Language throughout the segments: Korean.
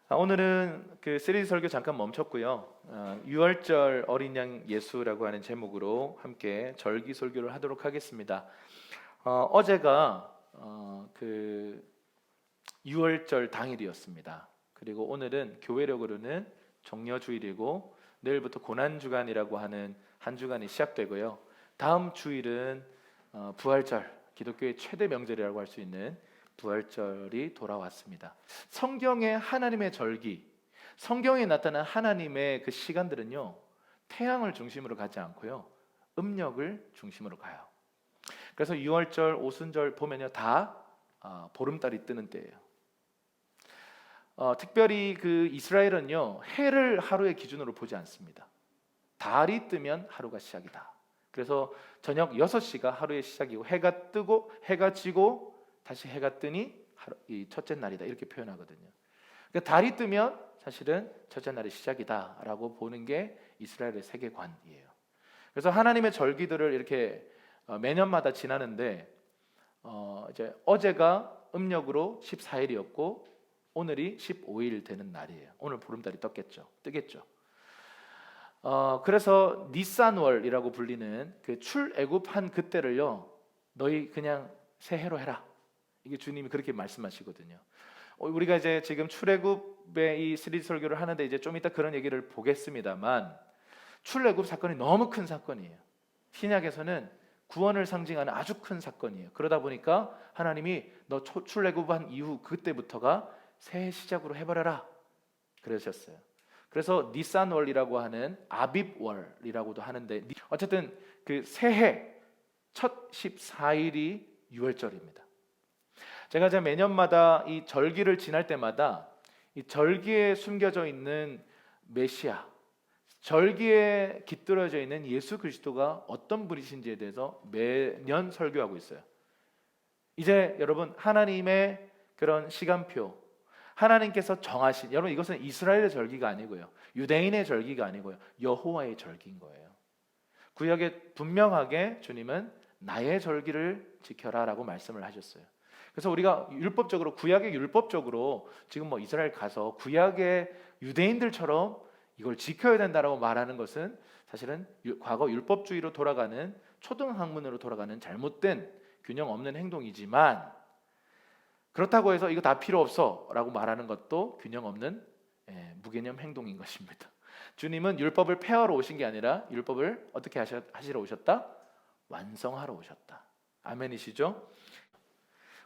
오늘은 그 시리즈 설교 잠깐 멈췄고요. 6월절 어린 양 예수라고 하는 제목으로 함께 절기 설교를 하도록 하겠습니다. 어제가 그 6월절 당일이었습니다. 그리고 오늘은 교회력으로는 종려주일이고 내일부터 고난주간이라고 하는 한 주간이 시작되고요. 다음 주일은 부활절, 기독교의 최대 명절이라고 할 수 있는 부활절이 돌아왔습니다. 성경의 하나님의 절기, 성경에 나타난 하나님의 그 시간들은요, 태양을 중심으로 가지 않고요, 음력을 중심으로 가요. 그래서 6월절, 오순절 보면요, 다 보름달이 뜨는 때예요. 특별히 그 이스라엘은요, 해를 하루의 기준으로 보지 않습니다. 달이 뜨면 하루가 시작이다. 그래서 저녁 6시가 하루의 시작이고, 해가 뜨고 해가 지고 다시 해가 뜨니 이 첫째 날이다, 이렇게 표현하거든요. 그러니까 달이 뜨면 사실은 첫째 날의 시작이다라고 보는 게 이스라엘의 세계관이에요. 그래서 하나님의 절기들을 이렇게 매년마다 지나는데 이제 어제가 음력으로 14일이었고 오늘이 15일 되는 날이에요. 오늘 보름달이 뜨겠죠. 그래서 니산월이라고 불리는 그 출애굽한 그때를요, 너희 그냥 새해로 해라, 이게 주님이 그렇게 말씀하시거든요. 우리가 이제 지금 출애굽의 이 시리즈 설교를 하는데 이제 좀 이따 그런 얘기를 보겠습니다만, 출애굽 사건이 너무 큰 사건이에요. 신약에서는 구원을 상징하는 아주 큰 사건이에요. 그러다 보니까 하나님이 너 출애굽한 이후 그때부터가 새해 시작으로 해버려라 그러셨어요. 그래서 니산월이라고 하는 아빕월이라고도 하는데, 어쨌든 그 새해 첫 14일이 6월절입니다. 제가 매년마다 이 절기를 지날 때마다 이 절기에 숨겨져 있는 메시아, 절기에 깃들어져 있는 예수 그리스도가 어떤 분이신지에 대해서 매년 설교하고 있어요. 이제 여러분, 하나님의 그런 시간표, 하나님께서 정하신, 여러분 이것은 이스라엘의 절기가 아니고요, 유대인의 절기가 아니고요, 여호와의 절기인 거예요. 구약에 분명하게 주님은 나의 절기를 지켜라라고 말씀을 하셨어요. 그래서 우리가 율법적으로, 구약의 율법적으로 지금 이스라엘 가서 구약의 유대인들처럼 이걸 지켜야 된다라고 말하는 것은 사실은 과거 율법주의로 돌아가는, 초등학문으로 돌아가는 잘못된 균형 없는 행동이지만, 그렇다고 해서 이거 다 필요 없어 라고 말하는 것도 균형 없는 무개념 행동인 것입니다. 주님은 율법을 폐하러 오신 게 아니라 율법을 어떻게 하시러 오셨다? 완성하러 오셨다. 아멘이시죠?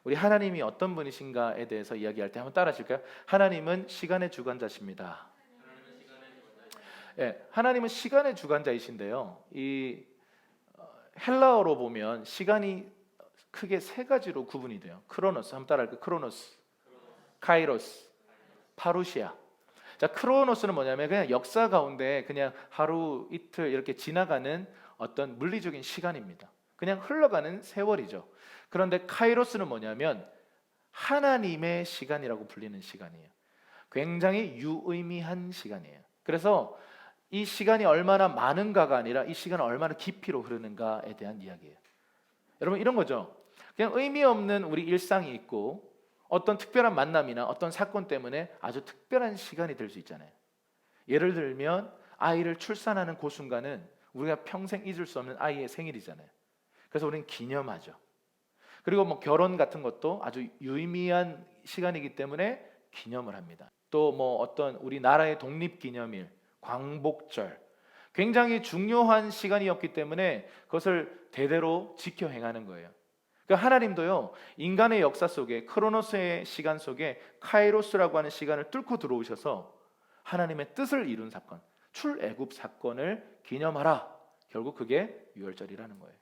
우리 하나님이 어떤 분이신가에 대해서 이야기할 때 한번 따라 하실까요? 하나님은 시간의 주관자십니다. 하나님은 시간의 주관자이신데요, 이 헬라어로 보면 시간이 크게 세 가지로 구분이 돼요. 크로노스, 한번 따라할까요? 크로노스, 카이로스, 파루시아. 자, 크로노스는 뭐냐면 그냥 역사 가운데 그냥 하루 이틀 이렇게 지나가는 어떤 물리적인 시간입니다. 그냥 흘러가는 세월이죠. 그런데 카이로스는 뭐냐면 하나님의 시간이라고 불리는 시간이에요. 굉장히 유의미한 시간이에요. 그래서 이 시간이 얼마나 많은가가 아니라 이 시간은 얼마나 깊이로 흐르는가에 대한 이야기예요. 여러분, 이런 거죠. 그냥 의미 없는 우리 일상이 있고 어떤 특별한 만남이나 어떤 사건 때문에 아주 특별한 시간이 될 수 있잖아요. 예를 들면 아이를 출산하는 그 순간은 우리가 평생 잊을 수 없는 아이의 생일이잖아요. 그래서 우리는 기념하죠. 그리고 결혼 같은 것도 아주 유의미한 시간이기 때문에 기념을 합니다. 또 어떤 우리나라의 독립기념일, 광복절, 굉장히 중요한 시간이었기 때문에 그것을 대대로 지켜 행하는 거예요. 그러니까 하나님도요, 인간의 역사 속에, 크로노스의 시간 속에 카이로스라고 하는 시간을 뚫고 들어오셔서 하나님의 뜻을 이룬 사건, 출애굽 사건을 기념하라. 결국 그게 유월절이라는 거예요.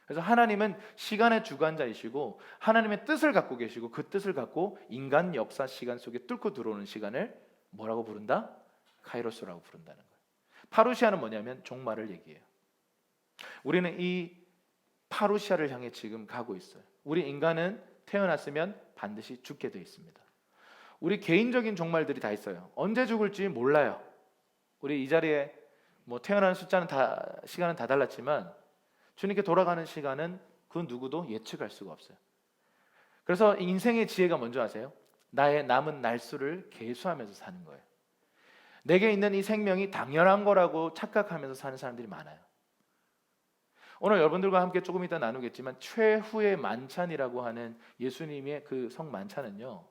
그래서 하나님은 시간의 주관자이시고 하나님의 뜻을 갖고 계시고, 그 뜻을 갖고 인간 역사 시간 속에 뚫고 들어오는 시간을 뭐라고 부른다? 카이로스라고 부른다는 거예요. 파루시아는 뭐냐면 종말을 얘기해요. 우리는 이 파루시아를 향해 지금 가고 있어요. 우리 인간은 태어났으면 반드시 죽게 되어 있습니다. 우리 개인적인 종말들이 다 있어요. 언제 죽을지 몰라요. 우리 이 자리에 태어나는 숫자는 시간은 다 달랐지만 주님께 돌아가는 시간은 그 누구도 예측할 수가 없어요. 그래서 인생의 지혜가 뭔지 아세요? 나의 남은 날수를 계수하면서 사는 거예요. 내게 있는 이 생명이 당연한 거라고 착각하면서 사는 사람들이 많아요. 오늘 여러분들과 함께 조금 이따 나누겠지만 최후의 만찬이라고 하는 예수님의 그 성만찬은요,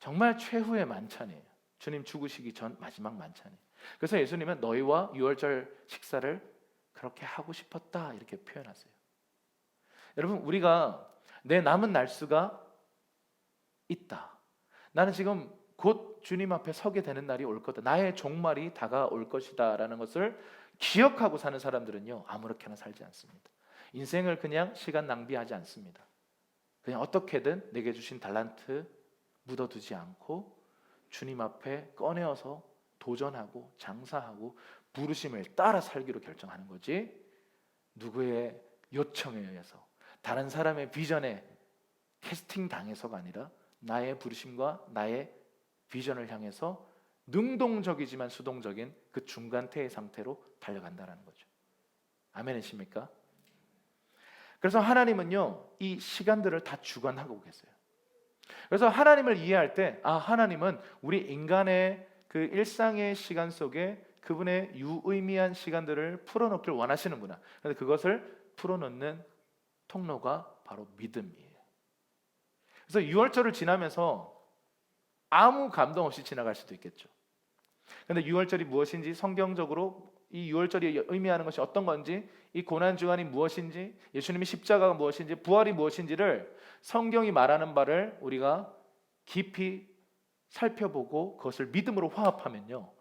정말 최후의 만찬이에요. 주님 죽으시기 전 마지막 만찬이에요. 그래서 예수님은 너희와 유월절 식사를 그렇게 하고 싶었다 이렇게 표현하세요. 여러분, 우리가 내 남은 날수가 있다. 나는 지금 곧 주님 앞에 서게 되는 날이 올 거다. 나의 종말이 다가올 것이다 라는 것을 기억하고 사는 사람들은요, 아무렇게나 살지 않습니다. 인생을 그냥 시간 낭비하지 않습니다. 그냥 어떻게든 내게 주신 달란트 묻어두지 않고 주님 앞에 꺼내어서 도전하고 장사하고 부르심을 따라 살기로 결정하는 거지, 누구의 요청에 의해서 다른 사람의 비전에 캐스팅 당해서가 아니라 나의 부르심과 나의 비전을 향해서 능동적이지만 수동적인 그 중간태의 상태로 달려간다는 거죠. 아멘이십니까? 그래서 하나님은요, 이 시간들을 다 주관하고 계세요. 그래서 하나님을 이해할 때, 하나님은 우리 인간의 그 일상의 시간 속에 그분의 유의미한 시간들을 풀어놓길 원하시는구나. 그래서 그것을 풀어놓는 통로가 바로 믿음이에요. 그래서 6월절을 지나면서 아무 감동 없이 지나갈 수도 있겠죠. 그런데 6월절이 무엇인지, 성경적으로 이 6월절이 의미하는 것이 어떤 건지, 이 고난주간이 무엇인지, 예수님의 십자가가 무엇인지, 부활이 무엇인지를 성경이 말하는 바를 우리가 깊이 살펴보고 그것을 믿음으로 화합하면요,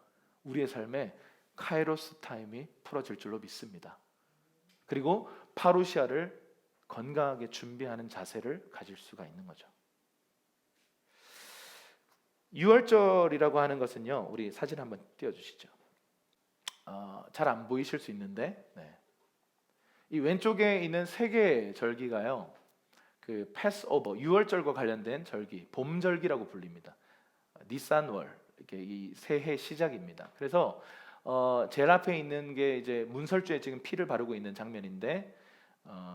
우리의 삶에 카이로스 타임이 풀어질 줄로 믿습니다. 그리고 파루시아를 건강하게 준비하는 자세를 가질 수가 있는 거죠. 6월절이라고 하는 것은요, 우리 사진 한번 띄워주시죠. 잘 안 보이실 수 있는데, 이 왼쪽에 있는 세 개의 절기가요, 그 패스오버, 6월절과 관련된 절기, 봄절기라고 불립니다. 니산월, 이렇게 이 새해 시작입니다. 그래서 제일 앞에 있는 게 이제 문설주에 지금 피를 바르고 있는 장면인데,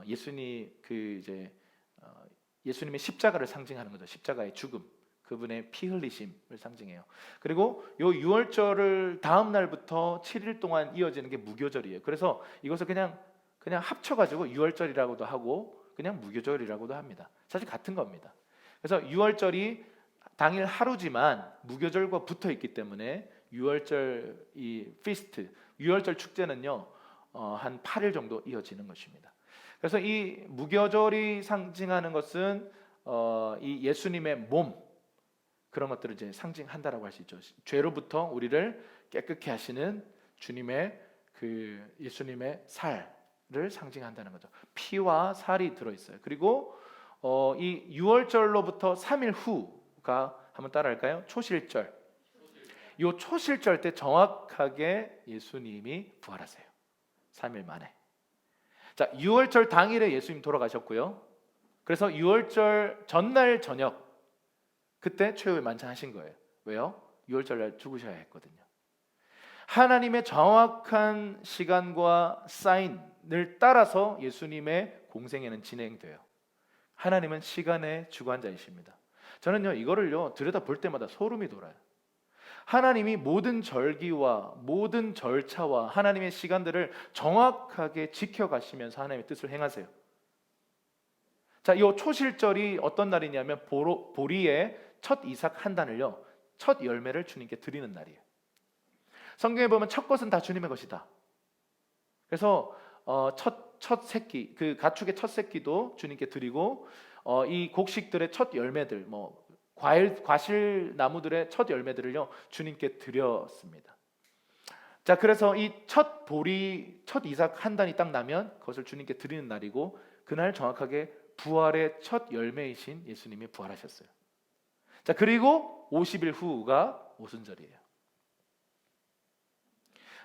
예수님의 십자가를 상징하는 거죠. 십자가의 죽음, 그분의 피 흘리심을 상징해요. 그리고 요 6월절을 다음 날부터 7일 동안 이어지는 게 무교절이에요. 그래서 이것을 그냥 합쳐가지고 6월절이라고도 하고 그냥 무교절이라고도 합니다. 사실 같은 겁니다. 그래서 6월절이 당일 하루지만 무교절과 붙어 있기 때문에 6월절 이 피스트, 6월절 축제는요, 한 8일 정도 이어지는 것입니다. 그래서 이 무교절이 상징하는 것은 이 예수님의 몸, 그런 것들을 이제 상징한다라고 할 수 있죠. 죄로부터 우리를 깨끗게 하시는 주님의 그 예수님의 살을 상징한다는 거죠. 피와 살이 들어 있어요. 그리고 이 6월절로부터 3일 후가 한번 따라할까요? 초실절. 이 초실절 때 정확하게 예수님이 부활하세요. 3일 만에. 자, 6월절 당일에 예수님 돌아가셨고요. 그래서 6월절 전날 저녁, 그때 최후의 만찬 하신 거예요. 왜요? 6월절 날 죽으셔야 했거든요. 하나님의 정확한 시간과 사인을 따라서 예수님의 공생애는 진행돼요. 하나님은 시간의 주관자이십니다. 저는요, 이거를요 들여다볼 때마다 소름이 돋아요. 하나님이 모든 절기와 모든 절차와 하나님의 시간들을 정확하게 지켜가시면서 하나님의 뜻을 행하세요. 자, 이 초실절이 어떤 날이냐면 보리의 첫 이삭 한 단을요, 첫 열매를 주님께 드리는 날이에요. 성경에 보면 첫 것은 다 주님의 것이다. 그래서 첫 새끼, 그 가축의 첫 새끼도 주님께 드리고, 이 곡식들의 첫 열매들, 뭐 과실 나무들의 첫 열매들을요 주님께 드렸습니다. 자, 그래서 이 첫 보리, 첫 이삭 한 단이 딱 나면 그것을 주님께 드리는 날이고, 그날 정확하게 부활의 첫 열매이신 예수님이 부활하셨어요. 자, 그리고 50일 후가 오순절이에요.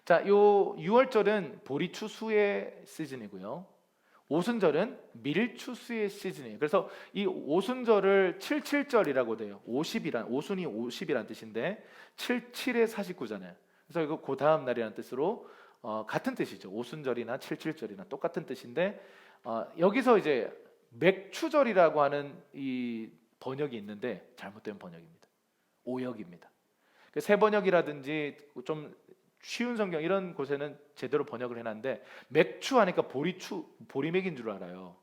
자, 요 6월절은 보리추수의 시즌이고요. 오순절은 밀추수의 시즌이에요. 그래서 이 오순절을 77절이라고 돼요. 50이란, 오순이 50이란 뜻인데 77에 49잖아요. 그래서 이거 그 다음 날이라는 뜻으로 같은 뜻이죠. 오순절이나 77절이나 똑같은 뜻인데, 여기서 이제 맥추절이라고 하는 이 번역이 있는데 잘못된 번역입니다. 오역입니다. 새 번역이라든지 좀 쉬운 성경 이런 곳에는 제대로 번역을 해놨는데 맥추 하니까 보리맥인 줄 알아요.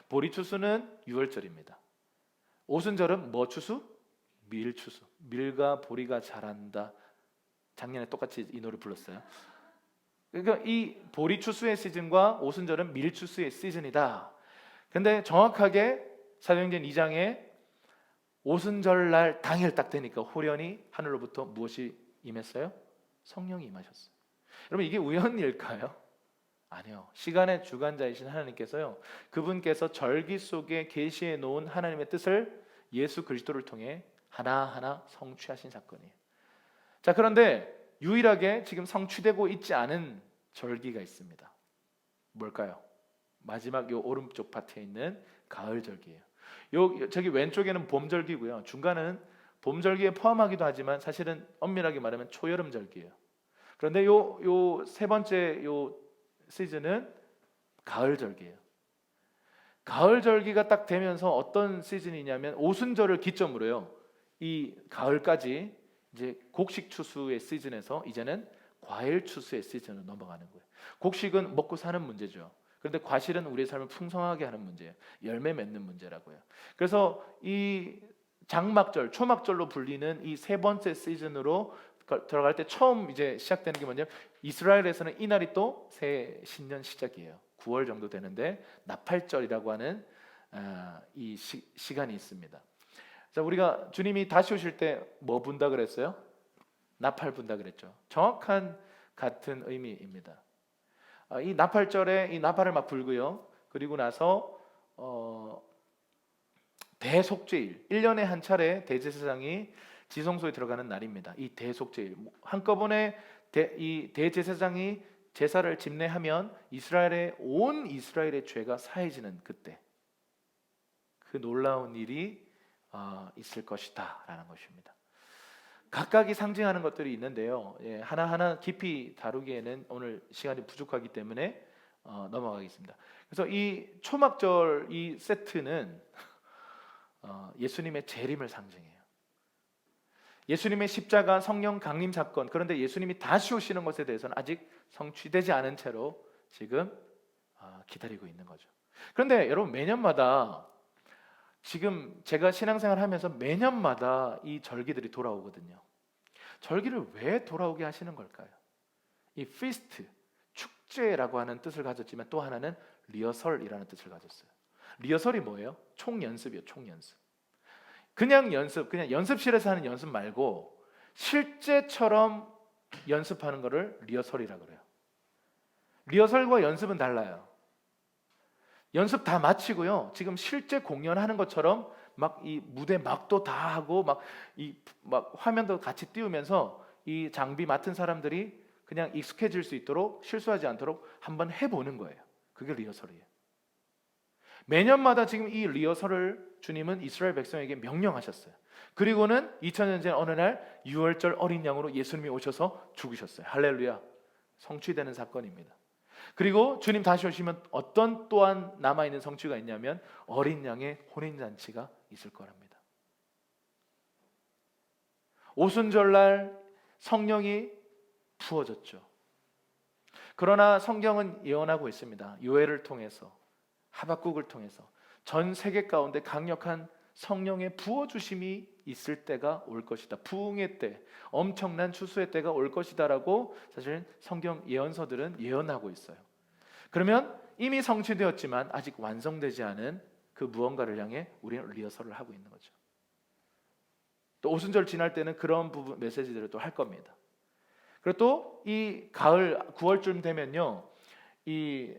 보리추수는 유월절입니다. 오순절은 뭐 추수? 밀추수. 밀과 보리가 자란다. 작년에 똑같이 이 노래 불렀어요. 그러니까 이 보리추수의 시즌과 오순절은 밀추수의 시즌이다. 근데 정확하게 사도행전 2장에 오순절날 당일 딱 되니까 호련히 하늘로부터 무엇이 임했어요? 성령이 임하셨어요. 여러분 이게 우연일까요? 아니요. 시간의 주관자이신 하나님께서요. 그분께서 절기 속에 계시해 놓은 하나님의 뜻을 예수 그리스도를 통해 하나하나 성취하신 사건이에요. 자, 그런데 유일하게 지금 성취되고 있지 않은 절기가 있습니다. 뭘까요? 마지막 요 오른쪽 파트에 있는 가을 절기예요. 저기 왼쪽에는 봄 절기고요. 중간은 봄 절기에 포함하기도 하지만 사실은 엄밀하게 말하면 초여름 절기예요. 그런데 요 세 번째 요 시즌은 가을 절기예요. 가을 절기가 딱 되면서 어떤 시즌이냐면 오순절을 기점으로요. 이 가을까지 이제 곡식 추수의 시즌에서 이제는 과일 추수의 시즌으로 넘어가는 거예요. 곡식은 먹고 사는 문제죠. 그런데 과실은 우리의 삶을 풍성하게 하는 문제예요. 열매 맺는 문제라고요. 그래서 이 장막절, 초막절로 불리는 이 세 번째 시즌으로 들어갈 때 처음 이제 시작되는 게 뭐냐면 이스라엘에서는 이날이 또 새 신년 시작이에요. 9월 정도 되는데 나팔절이라고 하는 이 시간이 있습니다. 자, 우리가 주님이 다시 오실 때 뭐 분다 그랬어요? 나팔 분다 그랬죠. 정확한 같은 의미입니다. 이 나팔절에 이 나팔을 막 불고요. 그리고 나서 대속죄일 1년에 한 차례 대제사장이 지성소에 들어가는 날입니다. 이 대속죄일 한꺼번에 이 대제사장이 제사를 집례하면 온 이스라엘의 죄가 사해지는 그때 그 놀라운 일이 있을 것이다라는 것입니다. 각각이 상징하는 것들이 있는데요. 하나하나 깊이 다루기에는 오늘 시간이 부족하기 때문에 넘어가겠습니다. 그래서 이 초막절 이 세트는 예수님의 재림을 상징해요. 예수님의 십자가 성령 강림 사건, 그런데 예수님이 다시 오시는 것에 대해서는 아직 성취되지 않은 채로 지금 기다리고 있는 거죠. 그런데 여러분 매년마다 지금 제가 신앙생활 하면서 매년마다 이 절기들이 돌아오거든요. 절기를 왜 돌아오게 하시는 걸까요? 이 feast, 축제라고 하는 뜻을 가졌지만 또 하나는 리허설이라는 뜻을 가졌어요. 리허설이 뭐예요? 총연습이에요. 총연습. 그냥 연습실에서 하는 연습 말고 실제처럼 연습하는 거를 리허설이라고 그래요. 리허설과 연습은 달라요. 연습 다 마치고요. 지금 실제 공연하는 것처럼 막 이 무대 막도 다 하고 막 화면도 같이 띄우면서 이 장비 맡은 사람들이 그냥 익숙해질 수 있도록 실수하지 않도록 한번 해보는 거예요. 그게 리허설이에요. 매년마다 지금 이 리허설을 주님은 이스라엘 백성에게 명령하셨어요. 그리고는 2000년 전 어느 날 유월절 어린 양으로 예수님이 오셔서 죽으셨어요. 할렐루야. 성취되는 사건입니다. 그리고 주님 다시 오시면 어떤 또한 남아있는 성취가 있냐면 어린 양의 혼인잔치가 있을 거랍니다. 오순절날 성령이 부어졌죠. 그러나 성경은 예언하고 있습니다. 요엘을 통해서 하박국을 통해서 전 세계 가운데 강력한 성령의 부어주심이 있을 때가 올 것이다. 부흥의 때, 엄청난 추수의 때가 올 것이다라고 사실 성경 예언서들은 예언하고 있어요. 그러면 이미 성취되었지만 아직 완성되지 않은 그 무언가를 향해 우리는 리허설을 하고 있는 거죠. 또 오순절 지날 때는 그런 부분 메시지들을 또 할 겁니다. 그리고 또 이 가을 9월쯤 되면요, 이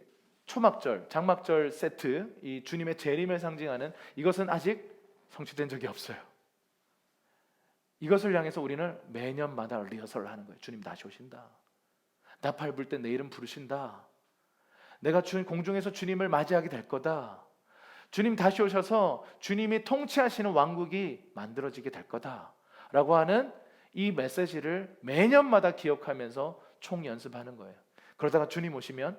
초막절, 장막절 세트, 이 주님의 재림을 상징하는 이것은 아직 성취된 적이 없어요. 이것을 향해서 우리는 매년마다 리허설을 하는 거예요. 주님 다시 오신다. 나팔 불 때 내 이름 부르신다. 내가 공중에서 주님을 맞이하게 될 거다. 주님 다시 오셔서 주님이 통치하시는 왕국이 만들어지게 될 거다 라고 하는 이 메시지를 매년마다 기억하면서 총연습하는 거예요. 그러다가 주님 오시면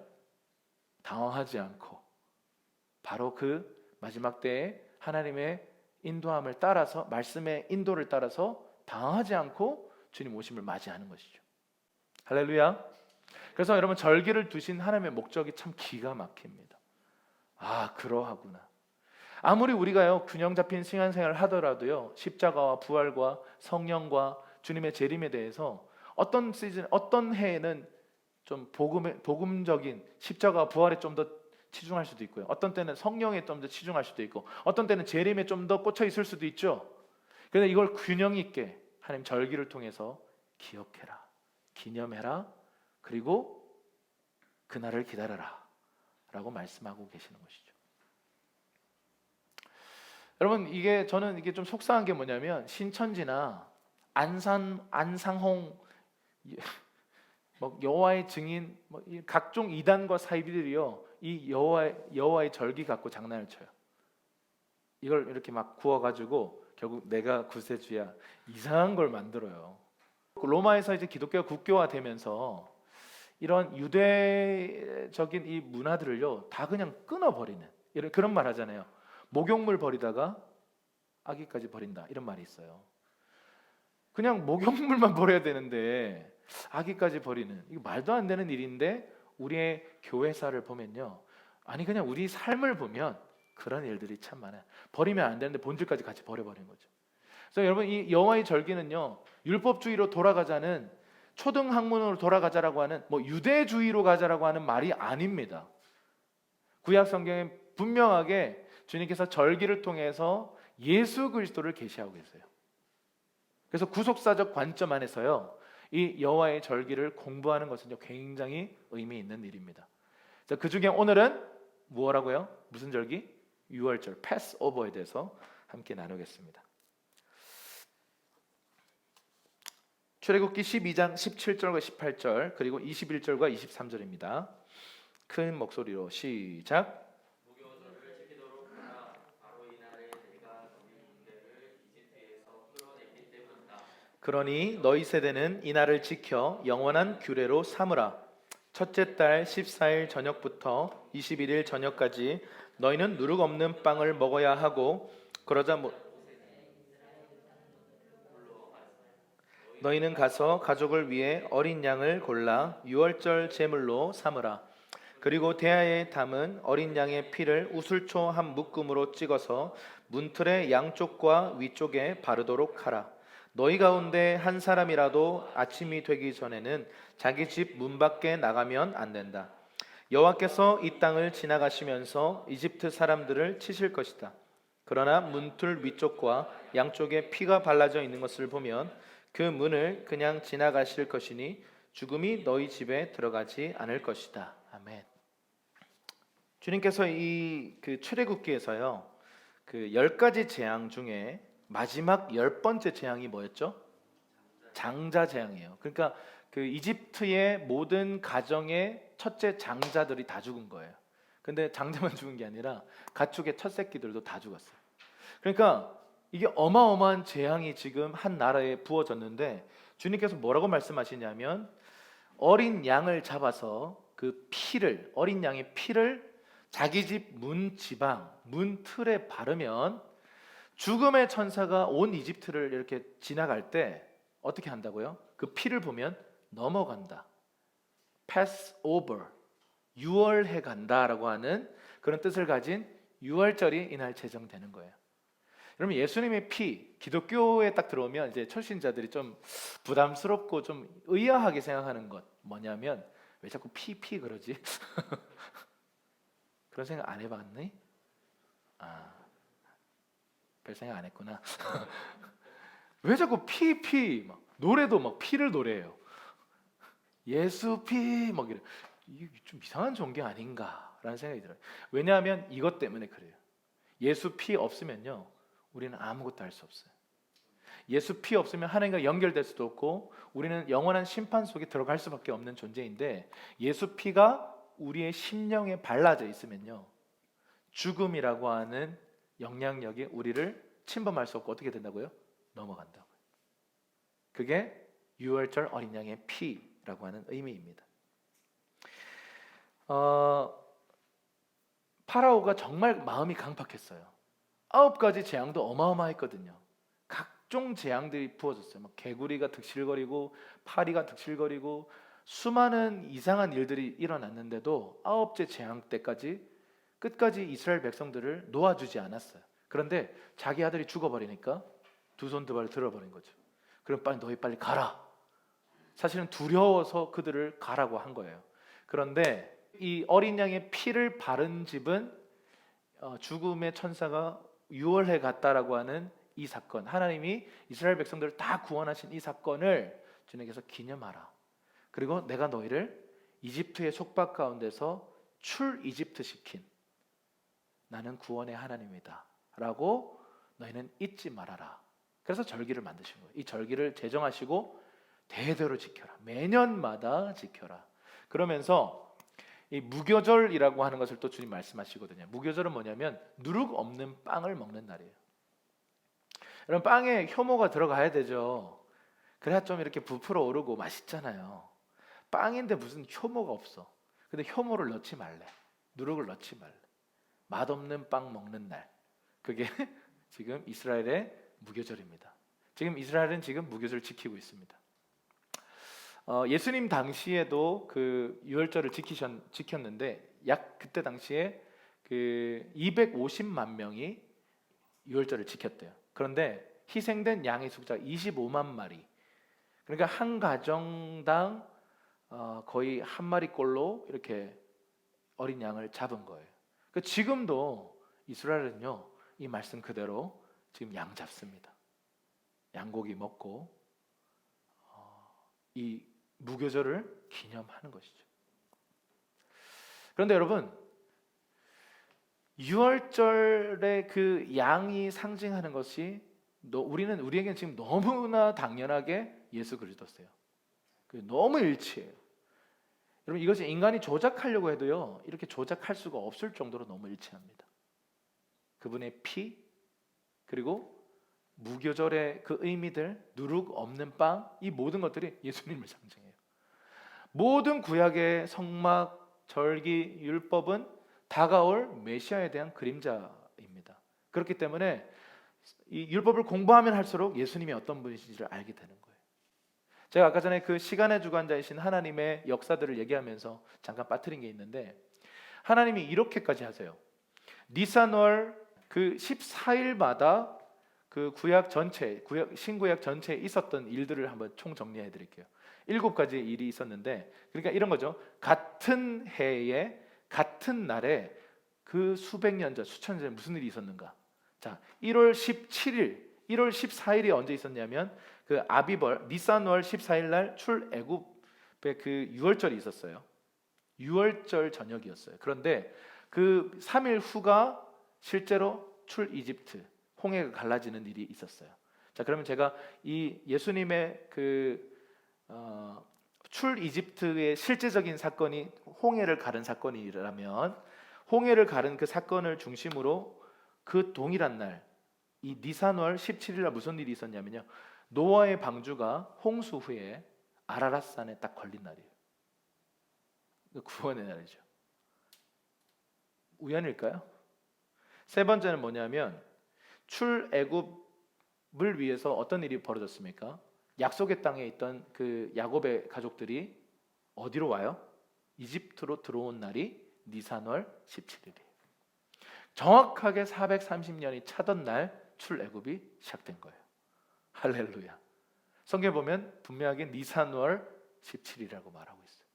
당황하지 않고 바로 그 마지막 때에 하나님의 인도함을 따라서, 말씀의 인도를 따라서 당하지 않고 주님 오심을 맞이하는 것이죠. 할렐루야. 그래서 여러분, 절기를 두신 하나님의 목적이 참 기가 막힙니다. 아, 그러하구나. 아무리 우리가요 균형 잡힌 신앙생활을 하더라도요, 십자가와 부활과 성령과 주님의 재림에 대해서 어떤 시즌, 어떤 해에는 좀 복음적인 십자가와 부활에 좀 더 치중할 수도 있고요, 어떤 때는 성령에 좀 더 치중할 수도 있고, 어떤 때는 재림에 좀 더 꽂혀 있을 수도 있죠. 그런데 이걸 균형 있게 하나님 절기를 통해서 기억해라, 기념해라, 그리고 그날을 기다려라 라고 말씀하고 계시는 것이죠. 여러분, 저는 이게 좀 속상한 게 뭐냐면, 신천지나 안상홍, 뭐 여호와의 증인, 뭐 각종 이단과 사이비들이요, 이 여호와의 절기 갖고 장난을 쳐요. 이걸 이렇게 막 구워가지고 결국 내가 구세주야, 이상한 걸 만들어요. 로마에서 이제 기독교가 국교화되면서 이런 유대적인 이 문화들을요 다 그냥 끊어버리는, 그런 말 하잖아요. 목욕물 버리다가 아기까지 버린다, 이런 말이 있어요. 그냥 목욕물만 버려야 되는데 아기까지 버리는, 이거 말도 안 되는 일인데, 우리의 교회사를 보면요, 아니 그냥 우리 삶을 보면 그런 일들이 참 많아요. 버리면 안 되는데 본질까지 같이 버려버리는 거죠. 그래서 여러분, 이 여호와의 절기는요, 율법주의로 돌아가자는, 초등학문으로 돌아가자라고 하는, 뭐 유대주의로 가자라고 하는 말이 아닙니다. 구약 성경에 분명하게 주님께서 절기를 통해서 예수 그리스도를 계시하고 계세요. 그래서 구속사적 관점 안에서요, 이 여호와의 절기를 공부하는 것은요 굉장히 의미 있는 일입니다. 그 중에 오늘은 뭐라고요? 무슨 절기? 유월절, 패스오버에 대해서 함께 나누겠습니다. 출애굽기 12장 17절과 18절, 그리고 21절과 23절입니다. 큰 목소리로 시작. 무교절을 지키도록 하라. 바로 이날에 내가 너희 군대를 이집트에서 끌어내기 때문이다. 그러니 너희 세대는 이날을 지켜 영원한 규례로 삼으라. 첫째 달 14일 저녁부터 21일 저녁까지 너희는 누룩 없는 빵을 먹어야 하고, 그러자 너희는 가서 가족을 위해 어린 양을 골라 유월절 제물로 삼으라. 그리고 대야에 담은 어린 양의 피를 우슬초 한 묶음으로 찍어서 문틀의 양쪽과 위쪽에 바르도록 하라. 너희 가운데 한 사람이라도 아침이 되기 전에는 자기 집 문 밖에 나가면 안 된다. 여호와께서 이 땅을 지나가시면서 이집트 사람들을 치실 것이다. 그러나 문틀 위쪽과 양쪽에 피가 발라져 있는 것을 보면 그 문을 그냥 지나가실 것이니 죽음이 너희 집에 들어가지 않을 것이다. 아멘. 주님께서 이 출애굽기에서요, 그 10가지 재앙 중에 마지막 10번째 재앙이 뭐였죠? 장자 재앙이에요. 그러니까 그 이집트의 모든 가정의 첫째 장자들이 다 죽은 거예요. 근데 장자만 죽은 게 아니라 가축의 첫 새끼들도 다 죽었어요. 그러니까 이게 어마어마한 재앙이 지금 한 나라에 부어졌는데, 주님께서 뭐라고 말씀하시냐면, 어린 양을 잡아서 그 피를, 어린 양의 피를 자기 집 문 지방, 문 틀에 바르면 죽음의 천사가 온 이집트를 이렇게 지나갈 때 어떻게 한다고요? 그 피를 보면 넘어간다. pass over, 유월해 간다라고 하는 그런 뜻을 가진 유월절이 이날 제정되는 거예요. 여러분, 예수님의 피, 기독교에 딱 들어오면 이제 철신자들이 좀 부담스럽고 좀 의아하게 생각하는 것 뭐냐면, 왜 자꾸 피 그러지? 그런 생각 안 해봤니? 별 생각 안 했구나. 왜 자꾸 피 막 노래도 막 피를 노래해요. 예수 피 막 이래. 이게 좀 이상한 종교 아닌가라는 생각이 들어요. 왜냐하면 이것 때문에 그래요. 예수 피 없으면요, 우리는 아무것도 할 수 없어요. 예수 피 없으면 하나님과 연결될 수도 없고, 우리는 영원한 심판 속에 들어갈 수밖에 없는 존재인데, 예수 피가 우리의 심령에 발라져 있으면요, 죽음이라고 하는 영향력이 우리를 침범할 수 없고 어떻게 된다고요? 넘어간다고요. 그게 유월절 어린 양의 피라고 하는 의미입니다. 파라오가 정말 마음이 강팍했어요. 9가지 재앙도 어마어마했거든요. 각종 재앙들이 부어졌어요. 막 개구리가 득실거리고 파리가 득실거리고 수많은 이상한 일들이 일어났는데도 9째 재앙 때까지 끝까지 이스라엘 백성들을 놓아주지 않았어요. 그런데 자기 아들이 죽어버리니까 두 손 두 발 들어버린 거죠. 그럼 너희 빨리 가라. 사실은 두려워서 그들을 가라고 한 거예요. 그런데 이 어린 양의 피를 바른 집은 죽음의 천사가 유월해 갔다라고 하는 이 사건, 하나님이 이스라엘 백성들을 다 구원하신 이 사건을 주님께서 기념하라. 그리고 내가 너희를 이집트의 속박 가운데서 출 이집트 시킨 나는 구원의 하나님이다 라고 너희는 잊지 말아라. 그래서 절기를 만드신 거예요. 이 절기를 제정하시고 대대로 지켜라. 매년마다 지켜라. 그러면서 이 무교절이라고 하는 것을 또 주님 말씀하시거든요. 무교절은 뭐냐면 누룩 없는 빵을 먹는 날이에요. 여러분, 빵에 효모가 들어가야 되죠. 그래야 좀 이렇게 부풀어 오르고 맛있잖아요. 빵인데 무슨 효모가 없어. 근데 효모를 넣지 말래. 누룩을 넣지 말래. 맛없는 빵 먹는 날. 그게 지금 이스라엘의 무교절입니다. 지금 이스라엘은 지금 무교절을 지키고 있습니다. 예수님 당시에도 그 유월절을 지켰는데 약 그때 당시에 그 250만 명이 유월절을 지켰대요. 그런데 희생된 양의 숫자가 25만 마리. 그러니까 한 가정당 거의 한 마리꼴로 이렇게 어린 양을 잡은 거예요. 그러니까 지금도 이스라엘은요, 이 말씀 그대로 지금 양 잡습니다. 양고기 먹고 이 무교절을 기념하는 것이죠. 그런데 여러분, 유월절의 그 양이 상징하는 것이 우리에게는 지금 너무나 당연하게 예수 그리스도세요. 너무 일치해요. 여러분, 이것이 인간이 조작하려고 해도요, 이렇게 조작할 수가 없을 정도로 너무 일치합니다. 그분의 피, 그리고 무교절의 그 의미들, 누룩 없는 빵, 이 모든 것들이 예수님을 상징해요. 모든 구약의 성막, 절기, 율법은 다가올 메시아에 대한 그림자입니다. 그렇기 때문에 이 율법을 공부하면 할수록 예수님이 어떤 분이신지를 알게 되는 거예요. 제가 아까 전에 그 시간의 주관자이신 하나님의 역사들을 얘기하면서 잠깐 빠뜨린 게 있는데, 하나님이 이렇게까지 하세요. 니산월 그 14일마다 그 구약 전체, 신구약 전체에 있었던 일들을 한번 총 정리해 드릴게요. 7가지 일이 있었는데, 그러니까 이런 거죠. 같은 해에 같은 날에 그 수백 년 전, 수천 년 전에 무슨 일이 있었는가? 자, 1월 17일, 1월 14일이 언제 있었냐면 그 아비벌 니산월 14일 날 출애굽의 그 유월절이 있었어요. 유월절 저녁이었어요. 그런데 그 3일 후가 실제로 출 이집트, 홍해가 갈라지는 일이 있었어요. 자, 그러면 제가 이 예수님의 그 출 이집트의 실제적인 사건이 홍해를 가른 사건이라면, 홍해를 가른 그 사건을 중심으로 그 동일한 날, 이 니산월 17일 날 무슨 일이 있었냐면요, 노아의 방주가 홍수 후에 아라랏산에 딱 걸린 날이에요. 구원의 날이죠. 우연일까요? 세 번째는 뭐냐면, 출애굽을 위해서 어떤 일이 벌어졌습니까? 약속의 땅에 있던 그 야곱의 가족들이 어디로 와요? 이집트로 들어온 날이 니산월 17일이에요. 정확하게 430년이 차던 날 출애굽이 시작된 거예요. 할렐루야. 성경에 보면 분명하게 니산월 17일이라고 말하고 있어요.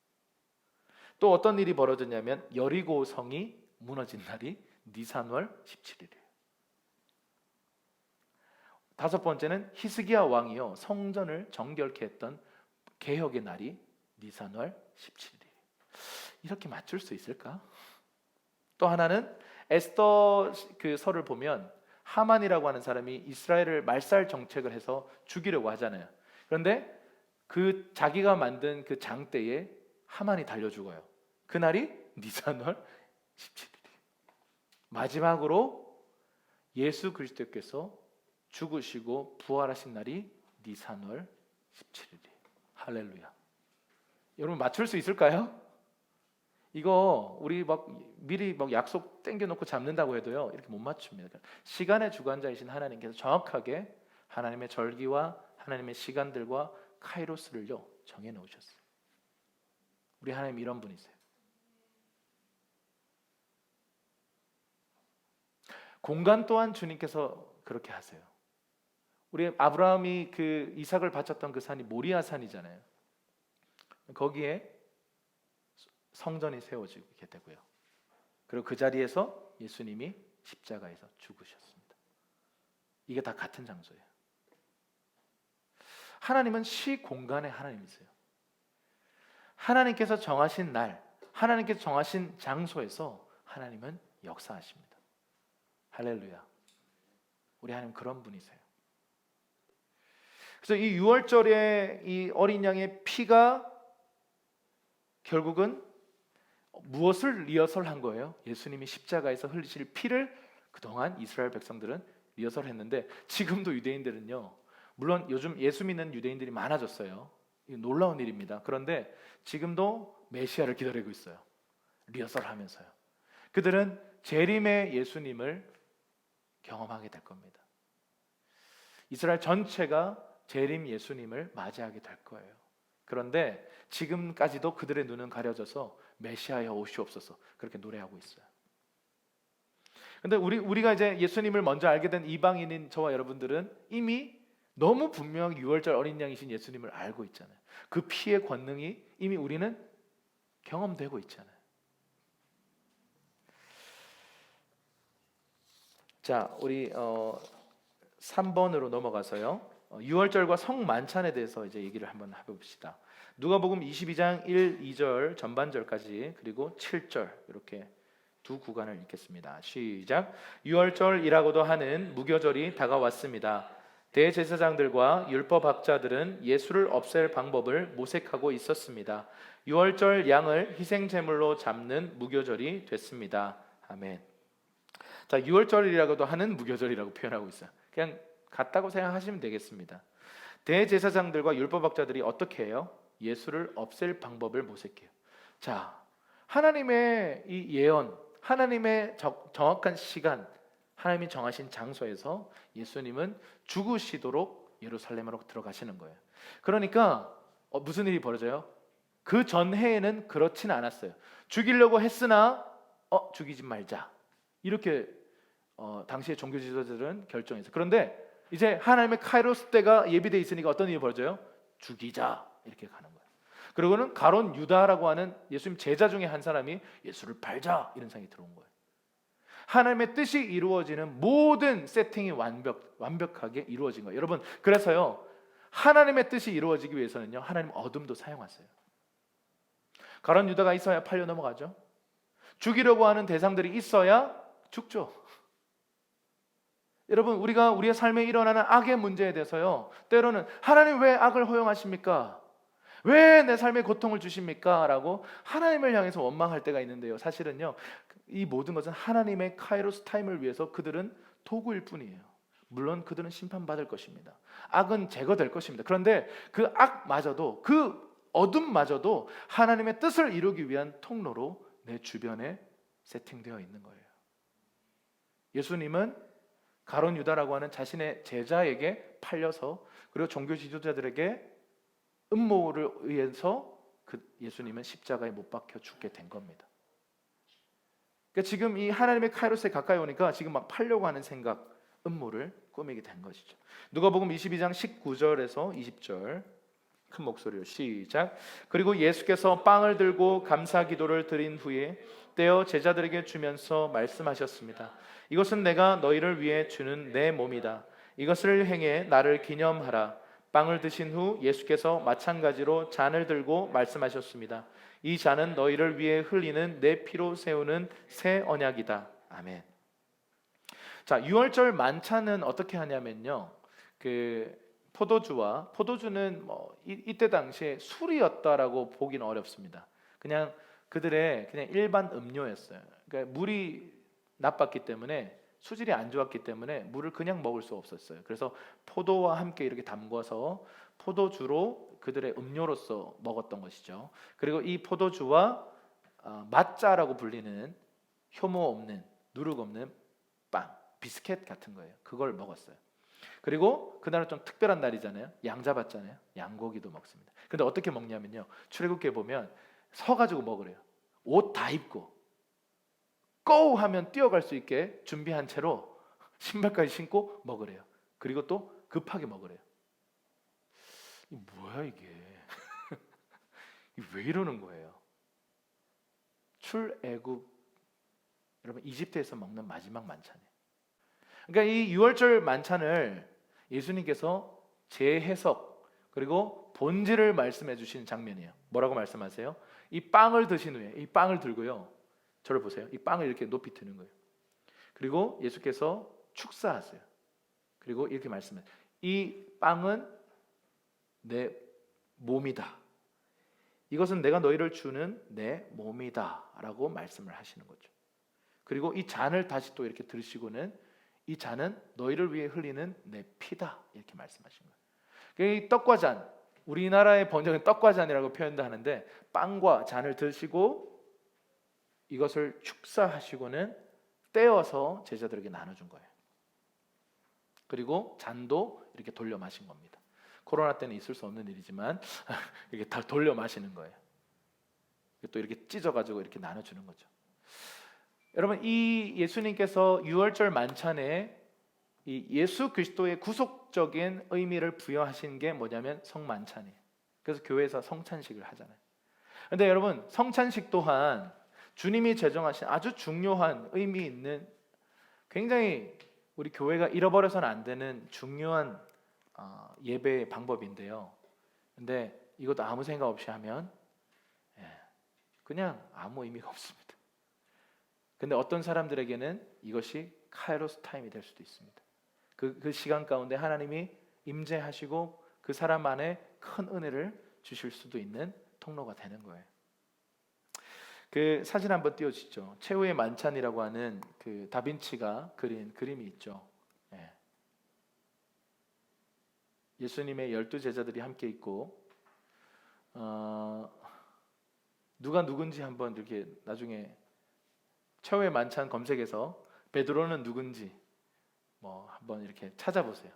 또 어떤 일이 벌어졌냐면 여리고 성이 무너진 날이 니산월 17일이에요. 다섯 번째는 히스기야 왕이요, 성전을 정결케 했던 개혁의 날이 니산월 17일이에요. 이렇게 맞출 수 있을까? 또 하나는 에스더 그 설을 보면 하만이라고 하는 사람이 이스라엘을 말살 정책을 해서 죽이려고 하잖아요. 그런데 그 자기가 만든 그 장대에 하만이 달려 죽어요. 그날이 니산월 17일이에요. 마지막으로 예수 그리스도께서 죽으시고 부활하신 날이 니산월 17일이에요. 할렐루야. 여러분, 맞출 수 있을까요? 이거 우리 막 미리 막 약속 땡겨놓고 잡는다고 해도요 이렇게 못 맞춥니다. 시간의 주관자이신 하나님께서 정확하게 하나님의 절기와 하나님의 시간들과 카이로스를요 정해 놓으셨어요. 우리 하나님 이런 분이세요. 공간 또한 주님께서 그렇게 하세요. 우리 아브라함이 그 이삭을 바쳤던 그 산이 모리아 산이잖아요. 거기에 성전이 세워지게 되고요. 그리고 그 자리에서 예수님이 십자가에서 죽으셨습니다. 이게 다 같은 장소예요. 하나님은 시공간의 하나님이세요. 하나님께서 정하신 날, 하나님께서 정하신 장소에서 하나님은 역사하십니다. 할렐루야. 우리 하나님 그런 분이세요. 그래서 이 6월절에 이 어린 양의 피가 결국은 무엇을 리허설한 거예요? 예수님이 십자가에서 흘리실 피를 그동안 이스라엘 백성들은 리허설했는데 지금도 유대인들은요. 물론 요즘 예수 믿는 유대인들이 많아졌어요. 이 놀라운 일입니다. 그런데 지금도 메시아를 기다리고 있어요. 리허설하면서요. 그들은 재림의 예수님을 경험하게 될 겁니다. 이스라엘 전체가 재림 예수님을 맞이하게 될 거예요. 그런데 지금까지도 그들의 눈은 가려져서 메시아여 오시옵소서 그렇게 노래하고 있어요. 근데 우리가 이제 예수님을 먼저 알게 된 이방인인 저와 여러분들은 이미 너무 분명히 6월절 어린 양이신 예수님을 알고 있잖아요. 그 피의 권능이 이미 우리는 경험되고 있잖아요. 자, 우리 3번으로 넘어가서요. 6월절과 성만찬에 대해서 이제 얘기를 한번 해봅시다. 누가복음 22장 1, 2절 전반절까지 그리고 7절 이렇게 두 구간을 읽겠습니다. 시작. 6월절이라고도 하는 무교절이 다가왔습니다. 대제사장들과 율법학자들은 예수를 없앨 방법을 모색하고 있었습니다. 6월절 양을 희생 제물로 잡는 무교절이 됐습니다. 아멘. 자, 6월절이라고도 하는 무교절이라고 표현하고 있어요. 그냥 같다고 생각하시면 되겠습니다. 대제사장들과 율법학자들이 어떻게 해요? 예수를 없앨 방법을 모색해요. 자, 하나님의 이 예언, 하나님의 정확한 시간, 하나님이 정하신 장소에서 예수님은 죽으시도록 예루살렘으로 들어가시는 거예요. 그러니까 무슨 일이 벌어져요? 그 전해에는 그렇진 않았어요. 죽이려고 했으나 죽이지 말자 이렇게 당시의 종교 지도자들은 결정했어요. 그런데 이제 하나님의 카이로스 때가 예비되어 있으니까 어떤 일이 벌어져요? 죽이자 이렇게 가는 거예요. 그리고는 가론 유다라고 하는 예수님 제자 중에 한 사람이 예수를 팔자 이런 생각이 들어온 거예요. 하나님의 뜻이 이루어지는 모든 세팅이 완벽하게 이루어진 거예요. 여러분, 그래서요 하나님의 뜻이 이루어지기 위해서는요 하나님 어둠도 사용하세요. 가론 유다가 있어야 팔려 넘어가죠. 죽이려고 하는 대상들이 있어야 죽죠. 여러분, 우리가 우리의 삶에 일어나는 악의 문제에 대해서요 때로는 하나님 왜 악을 허용하십니까? 왜 내 삶에 고통을 주십니까? 라고 하나님을 향해서 원망할 때가 있는데요, 사실은요 이 모든 것은 하나님의 카이로스 타임을 위해서 그들은 도구일 뿐이에요. 물론 그들은 심판받을 것입니다. 악은 제거될 것입니다. 그런데 그 악마저도, 그 어둠마저도 하나님의 뜻을 이루기 위한 통로로 내 주변에 세팅되어 있는 거예요. 예수님은 가론 유다라고 하는 자신의 제자에게 팔려서, 그리고 종교 지도자들에게 음모를 의해서 그 예수님은 십자가에 못 박혀 죽게 된 겁니다. 그러니까 지금 이 하나님의 카이로스에 가까이 오니까 지금 막 팔려고 하는 생각, 음모를 꾸미게 된 것이죠. 누가복음 22장 19절에서 20절 큰 목소리로 시작. 그리고 예수께서 빵을 들고 감사 기도를 드린 후에 떼어 제자들에게 주면서 말씀하셨습니다. 이것은 내가 너희를 위해 주는 내 몸이다. 이것을 행해 나를 기념하라. 빵을 드신 후 예수께서 마찬가지로 잔을 들고 말씀하셨습니다. 이 잔은 너희를 위해 흘리는 내 피로 세우는 새 언약이다. 아멘. 자, 6월절 만찬은 어떻게 하냐면요, 포도주는 이때 당시에 술이었다라고 보기는 어렵습니다. 그냥 그들의 그냥 일반 음료였어요. 그러니까 물이 나빴기 때문에, 수질이 안 좋았기 때문에 물을 그냥 먹을 수 없었어요. 그래서 포도와 함께 이렇게 담궈서 포도주로 그들의 음료로서 먹었던 것이죠. 그리고 이 포도주와 맛자라고 불리는 효모 없는 누룩 없는 빵, 비스켓 같은 거예요. 그걸 먹었어요. 그리고 그날은 좀 특별한 날이잖아요. 양 잡았잖아요. 양고기도 먹습니다. 근데 어떻게 먹냐면요. 출애굽기에 보면 서가지고 먹으래요. 옷 다 입고 고 하면 뛰어갈 수 있게 준비한 채로 신발까지 신고 먹으래요. 그리고 또 급하게 먹으래요. 이 뭐야 이게? 왜 이러는 거예요? 출애굽 여러분 이집트에서 먹는 마지막 만찬이에요. 그러니까 이 유월절 만찬을 예수님께서 재해석 그리고 본질을 말씀해 주신 장면이에요. 뭐라고 말씀하세요? 이 빵을 드신 후에 이 빵을 들고요. 저를 보세요. 이 빵을 이렇게 높이 드는 거예요. 그리고 예수께서 축사하세요. 그리고 이렇게 말씀해요. 이 빵은 내 몸이다. 이것은 내가 너희를 주는 내 몸이다 라고 말씀을 하시는 거죠. 그리고 이 잔을 다시 또 이렇게 들으시고는 이 잔은 너희를 위해 흘리는 내 피다 이렇게 말씀하신 거예요. 이 떡과 잔, 우리나라의 번역은 떡과 잔이라고 표현도 하는데 빵과 잔을 드시고 이것을 축사하시고는 떼어서 제자들에게 나눠준 거예요. 그리고 잔도 이렇게 돌려 마신 겁니다. 코로나 때는 있을 수 없는 일이지만 이렇게 다 돌려 마시는 거예요. 또 이렇게 찢어가지고 이렇게 나눠주는 거죠. 여러분 이 예수님께서 유월절 만찬에 이 예수 그리스도의 구속적인 의미를 부여하신 게 뭐냐면 성만찬이에요. 그래서 교회에서 성찬식을 하잖아요. 그런데 여러분 성찬식 또한 주님이 제정하신 아주 중요한 의미 있는 굉장히 우리 교회가 잃어버려서는 안 되는 중요한 예배의 방법인데요. 근데 이것도 아무 생각 없이 하면 그냥 아무 의미가 없습니다. 근데 어떤 사람들에게는 이것이 카이로스 타임이 될 수도 있습니다. 그 시간 가운데 하나님이 임재하시고 그 사람 안에 큰 은혜를 주실 수도 있는 통로가 되는 거예요. 그 사진 한번 띄워주시죠. 최후의 만찬이라고 하는 그 다빈치가 그린 그림이 있죠. 예수님의 12 제자들이 함께 있고 누가 누군지 한번 이렇게 나중에 최후의 만찬 검색해서 베드로는 누군지 뭐 한번 이렇게 찾아보세요.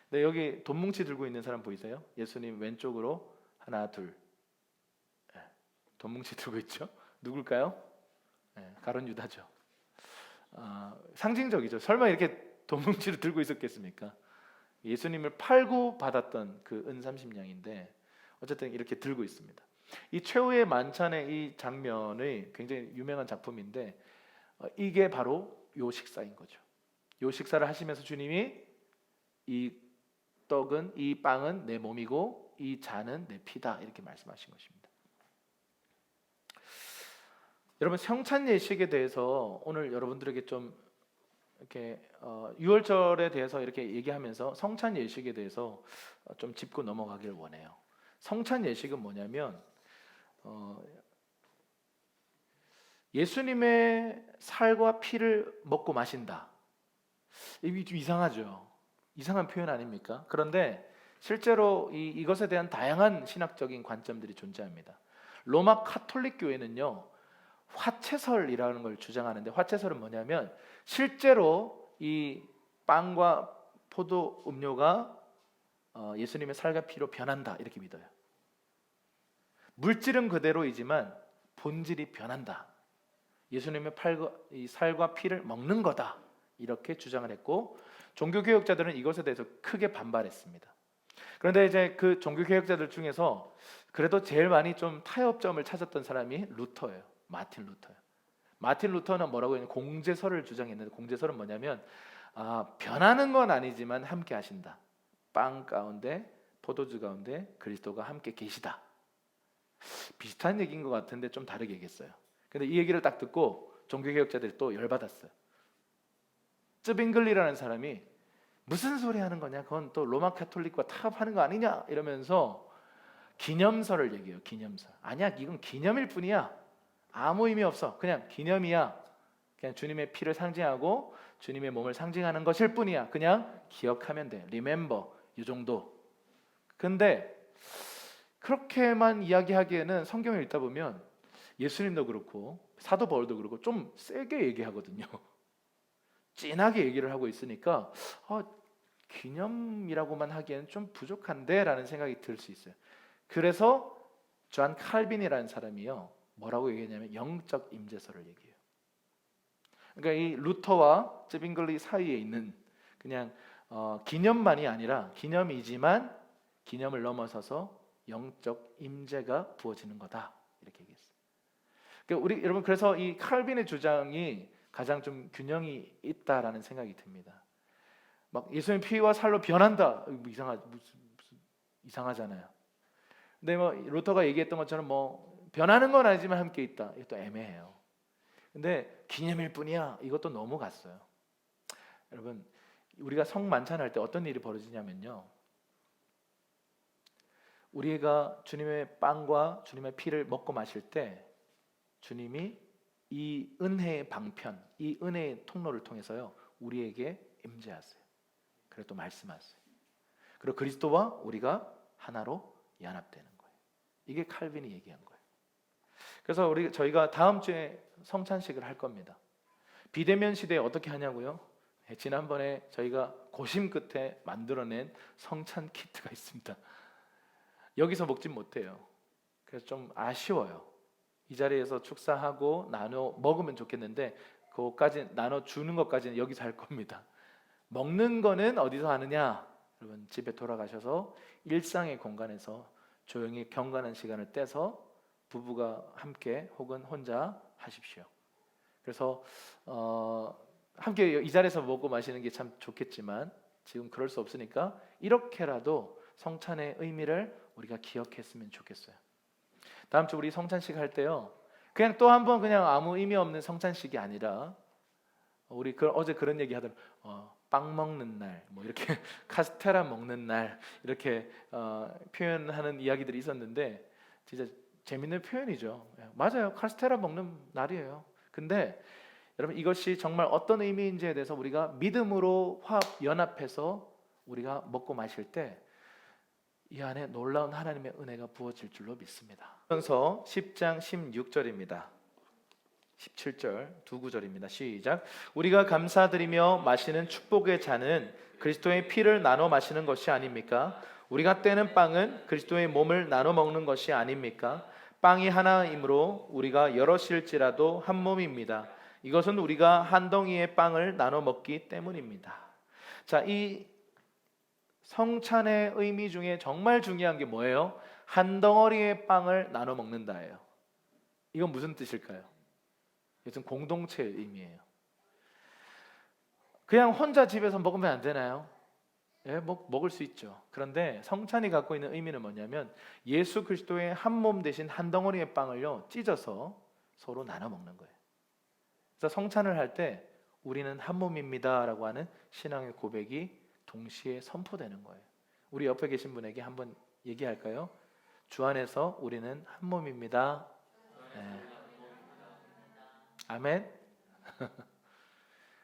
근데 여기 돈 뭉치 들고 있는 사람 보이세요? 예수님 왼쪽으로 하나 둘 돈 뭉치 들고 있죠? 누굴까요? 가룟 유다죠. 상징적이죠. 설마 이렇게 돈 뭉치를 들고 있었겠습니까? 예수님을 팔고 받았던 그 은 30냥인데 어쨌든 이렇게 들고 있습니다. 이 최후의 만찬의 이 장면이 굉장히 유명한 작품인데 이게 바로 요 식사인 거죠. 요 식사를 하시면서 주님이 이 떡은 이 빵은 내 몸이고 이 잔은 내 피다 이렇게 말씀하신 것입니다. 여러분 성찬 예식에 대해서 오늘 여러분들에게 좀 이렇게 유월절에 대해서 이렇게 얘기하면서 성찬 예식에 대해서 좀 짚고 넘어가길 원해요. 성찬 예식은 뭐냐면 예수님의 살과 피를 먹고 마신다. 이게 좀 이상하죠. 이상한 표현 아닙니까? 그런데 실제로 이것에 대한 다양한 신학적인 관점들이 존재합니다. 로마 카톨릭 교회는요 화채설이라는 걸 주장하는데 화채설은 뭐냐면 실제로 이 빵과 포도 음료가 예수님의 살과 피로 변한다 이렇게 믿어요. 물질은 그대로이지만 본질이 변한다. 예수님의 이 살과 피를 먹는 거다 이렇게 주장을 했고 종교개혁자들은 이것에 대해서 크게 반발했습니다. 그런데 이제 그 종교개혁자들 중에서 그래도 제일 많이 좀 타협점을 찾았던 사람이 루터예요. 마틴 루터요. 마틴 루터는 뭐라고 했냐면 공제설을 주장했는데 공제설은 뭐냐면 변하는 건 아니지만 함께 하신다. 빵 가운데 포도주 가운데 그리스도가 함께 계시다. 비슷한 얘기인 것 같은데 좀 다르게 얘기했어요. 근데 이 얘기를 딱 듣고 종교개혁자들이 또 열받았어요. 쯔빙글리라는 사람이 무슨 소리 하는 거냐? 그건 또 로마 카톨릭과 타협하는 거 아니냐? 이러면서 기념설을 얘기해요. 기념설. 아니야, 이건 기념일 뿐이야. 아무 의미 없어. 그냥 기념이야. 그냥 주님의 피를 상징하고 주님의 몸을 상징하는 것일 뿐이야. 그냥 기억하면 돼. Remember. 이 정도. 근데 그렇게만 이야기하기에는 성경을 읽다 보면 예수님도 그렇고 사도 바울도 그렇고 좀 세게 얘기하거든요. 진하게 얘기를 하고 있으니까 기념이라고만 하기에는 좀 부족한데 라는 생각이 들 수 있어요. 그래서 존 칼빈이라는 사람이요, 뭐라고 얘기했냐면 영적 임재설을 얘기해요. 그러니까 이 루터와 쯔빙글리 사이에 있는 그냥 기념만이 아니라 기념이지만 기념을 넘어서서 영적 임재가 부어지는 거다, 이렇게 얘기했어요. 그러니까 우리 여러분, 그래서 이 칼빈의 주장이 가장 좀 균형이 있다라는 생각이 듭니다. 막 예수님 피와 살로 변한다, 무슨 이상하잖아요. 근데 뭐 루터가 얘기했던 것처럼 뭐 변하는 건 아니지만 함께 있다, 이것도 애매해요. 근데 기념일 뿐이야, 이것도 너무 갔어요. 여러분, 우리가 성만찬할 때 어떤 일이 벌어지냐면요, 우리가 주님의 빵과 주님의 피를 먹고 마실 때 주님이 이 은혜의 방편, 이 은혜의 통로를 통해서요 우리에게 임재하세요. 그리고 또 말씀하세요. 그리고 그리스도와 우리가 하나로 연합되는 거예요. 이게 칼빈이 얘기한 거예요. 그래서 저희가 다음 주에 성찬식을 할 겁니다. 비대면 시대에 어떻게 하냐고요? 지난번에 저희가 고심 끝에 만들어낸 성찬 키트가 있습니다. 여기서 먹진 못해요. 그래서 좀 아쉬워요. 이 자리에서 축사하고 나눠 먹으면 좋겠는데 그것까지 나눠 주는 것까지는 여기서 할 겁니다. 먹는 거는 어디서 하느냐? 여러분, 집에 돌아가셔서 일상의 공간에서 조용히 경건한 시간을 떼서 부부가 함께 혹은 혼자 하십시오. 그래서 함께 이 자리에서 먹고 마시는 게 참 좋겠지만 지금 그럴 수 없으니까 이렇게라도 성찬의 의미를 우리가 기억했으면 좋겠어요. 다음 주 우리 성찬식 할 때요, 그냥 또 한 번 그냥 아무 의미 없는 성찬식이 아니라 우리 어제 그런 얘기 하더라고요. 빵 먹는 날, 뭐 이렇게 카스테라 먹는 날, 이렇게 표현하는 이야기들이 있었는데 진짜 재밌는 표현이죠. 맞아요, 카스테라 먹는 날이에요. 근데 여러분, 이것이 정말 어떤 의미인지에 대해서 우리가 믿음으로 연합해서 우리가 먹고 마실 때 이 안에 놀라운 하나님의 은혜가 부어질 줄로 믿습니다. 전서 10장 16절입니다. 17절 두 구절입니다. 시작. 우리가 감사드리며 마시는 축복의 잔은 그리스도의 피를 나눠 마시는 것이 아닙니까? 우리가 떼는 빵은 그리스도의 몸을 나눠 먹는 것이 아닙니까? 빵이 하나이므로 우리가 여럿일지라도 한 몸입니다. 이것은 우리가 한 덩이의 빵을 나눠 먹기 때문입니다. 자, 이 성찬의 의미 중에 정말 중요한 게 뭐예요? 한 덩어리의 빵을 나눠 먹는다예요. 이건 무슨 뜻일까요? 이것은 공동체의 의미예요. 그냥 혼자 집에서 먹으면 안 되나요? 예, 먹을 수 있죠. 그런데 성찬이 갖고 있는 의미는 뭐냐면 예수 그리스도의 한 몸 대신 한 덩어리의 빵을요 찢어서 서로 나눠 먹는 거예요. 그래서 성찬을 할 때 우리는 한 몸입니다라고 하는 신앙의 고백이 동시에 선포되는 거예요. 우리 옆에 계신 분에게 한번 얘기할까요? 주 안에서 우리는 한 몸입니다. 네. 아멘.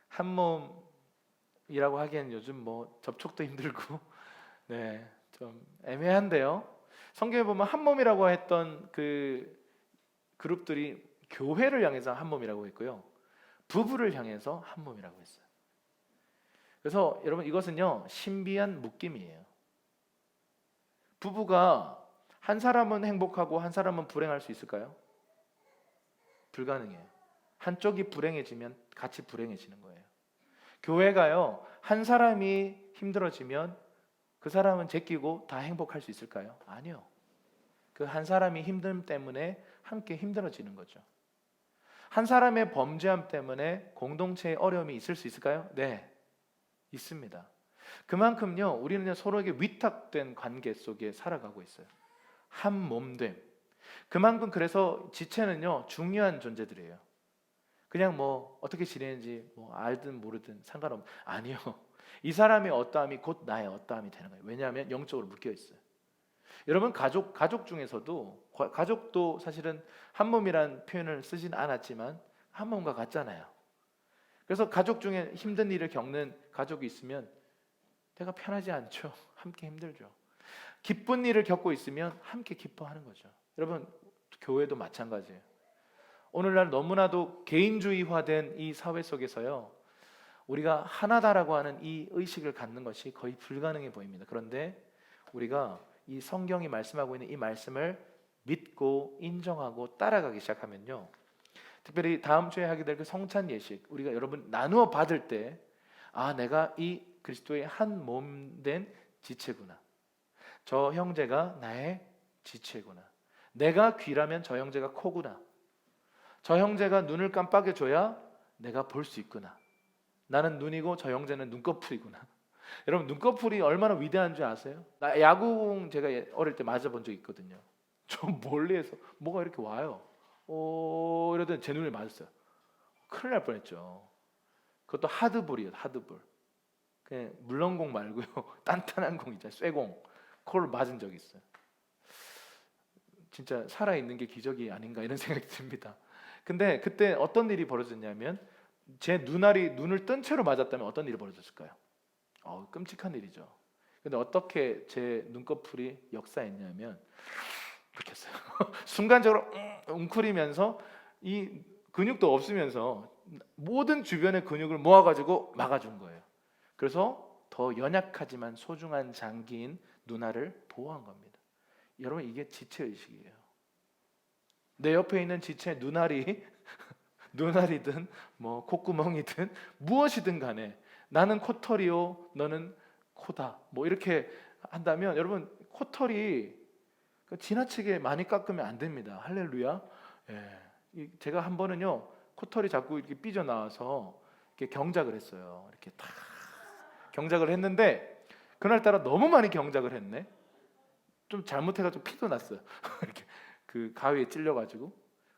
한 몸이라고 하기엔 요즘 뭐 접촉도 힘들고 네, 좀 애매한데요. 성경에 보면 한 몸이라고 했던 그 그룹들이 교회를 향해서 한 몸이라고 했고요, 부부를 향해서 한 몸이라고 했어요. 그래서 여러분, 이것은요 신비한 묶임이에요. 부부가 한 사람은 행복하고 한 사람은 불행할 수 있을까요? 불가능해요. 한쪽이 불행해지면 같이 불행해지는 거예요. 교회가요 한 사람이 힘들어지면 그 사람은 제끼고 다 행복할 수 있을까요? 아니요. 그 한 사람이 힘듦 때문에 함께 힘들어지는 거죠. 한 사람의 범죄함 때문에 공동체에 어려움이 있을 수 있을까요? 네, 있습니다. 그만큼요 우리는 서로에게 위탁된 관계 속에 살아가고 있어요. 한 몸됨. 그만큼 그래서 지체는요 중요한 존재들이에요. 그냥 뭐 어떻게 지내는지 뭐 알든 모르든 상관없. 아니요. 이 사람의 어떠함이 곧 나의 어떠함이 되는 거예요. 왜냐하면 영적으로 묶여 있어요. 여러분, 가족 중에서도 가족도 사실은 한 몸이라는 표현을 쓰진 않았지만 한 몸과 같잖아요. 그래서 가족 중에 힘든 일을 겪는 가족이 있으면 내가 편하지 않죠. 함께 힘들죠. 기쁜 일을 겪고 있으면 함께 기뻐하는 거죠. 여러분, 교회도 마찬가지예요. 오늘날 너무나도 개인주의화된 이 사회 속에서요, 우리가 하나다라고 하는 이 의식을 갖는 것이 거의 불가능해 보입니다. 그런데 우리가 이 성경이 말씀하고 있는 이 말씀을 믿고 인정하고 따라가기 시작하면요, 특별히 다음 주에 하게 될 그 성찬 예식, 우리가 여러분 나누어 받을 때, 아, 내가 이 그리스도의 한 몸 된 지체구나, 저 형제가 나의 지체구나, 내가 귀라면 저 형제가 코구나, 저 형제가 눈을 깜빡여줘야 내가 볼 수 있구나, 나는 눈이고 저 형제는 눈꺼풀이구나. 여러분, 눈꺼풀이 얼마나 위대한 줄 아세요? 나 야구공 제가 어릴 때 맞아본 적 있거든요. 좀 멀리에서 뭐가 이렇게 와요. 이러더니 제 눈에 맞았어요. 큰일 날 뻔했죠. 그것도 하드볼이에요. 하드볼. 그냥 물렁공 말고요, 단단한 공 있잖아요. 쇠공. 그걸 맞은 적이 있어요. 진짜 살아있는 게 기적이 아닌가 이런 생각이 듭니다. 근데 그때 어떤 일이 벌어졌냐면, 제 눈을 뜬 채로 맞았다면 어떤 일이 벌어졌을까요? 끔찍한 일이죠. 근데 어떻게 제 눈꺼풀이 역사했냐면, 그렇게 했어요. 순간적으로 웅크리면서 이 근육도 없으면서 모든 주변의 근육을 모아가지고 막아준 거예요. 그래서 더 연약하지만 소중한 장기인 누나를 보호한 겁니다. 여러분, 이게 지체의식이에요. 내 옆에 있는 지체 눈알이 눈알이든 뭐 콧구멍이든 무엇이든 간에 나는 코털이요, 너는 코다, 뭐 이렇게 한다면, 여러분, 코털이 지나치게 많이 깎으면 안 됩니다. 할렐루야. 제가 한 번은요, 코털이 자꾸 이렇게 삐져 나와서 이렇게 경작을 했어요. 이렇게 탁 경작을 했는데, 그날따라 너무 많이 경작을 했네. 좀 잘못해가지고 피도 났어요. 이렇게 그 가위에 찔려가지고.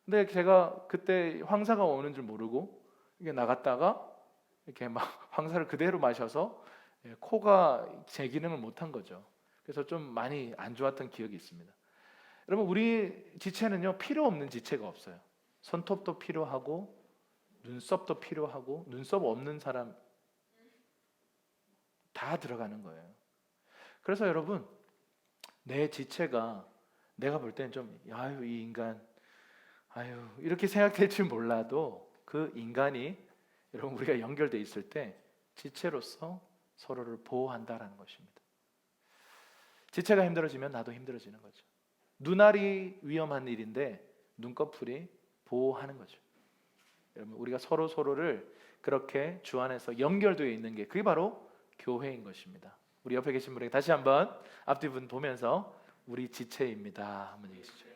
근데 제가 그때 황사가 오는 줄 모르고 이게 나갔다가 이렇게 막 황사를 그대로 마셔서 코가 제 기능을 못한 거죠. 그래서 좀 많이 안 좋았던 기억이 있습니다. 여러분, 우리 지체는요, 필요 없는 지체가 없어요. 손톱도 필요하고 눈썹도 필요하고, 눈썹 없는 사람 다 들어가는 거예요. 그래서 여러분, 내 지체가 내가 볼 때는 좀, 아유, 이 인간, 아유, 이렇게 생각될 줄 몰라도, 그 인간이 여러분, 우리가 연결돼 있을 때 지체로서 서로를 보호한다라는 것입니다. 지체가 힘들어지면 나도 힘들어지는 거죠. 눈알이 위험한 일인데 눈꺼풀이 보호하는 거죠. 여러분, 우리가 서로를 그렇게 주 안에서 연결되어 있는 게, 그게 바로 교회인 것입니다. 우리 옆에 계신 분에게 다시 한번, 앞뒤 분 보면서, 우리 지체입니다 한번 얘기하시죠.